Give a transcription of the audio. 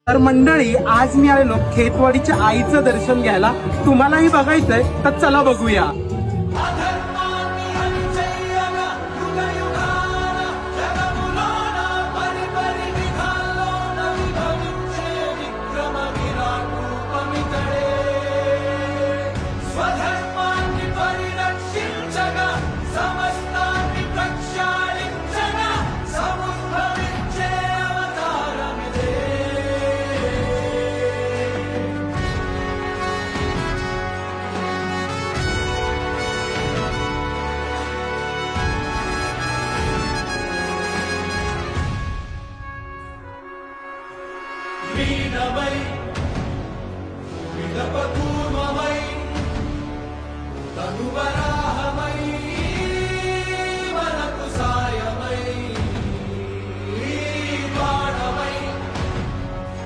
तर मंडळी, आज मी आलेलो खेतवाडीच्या आईचं दर्शन घ्यायला. तुम्हालाही बघायचंय तर चला बघूया. वीणवै विलपतूर्मवै तनुवरा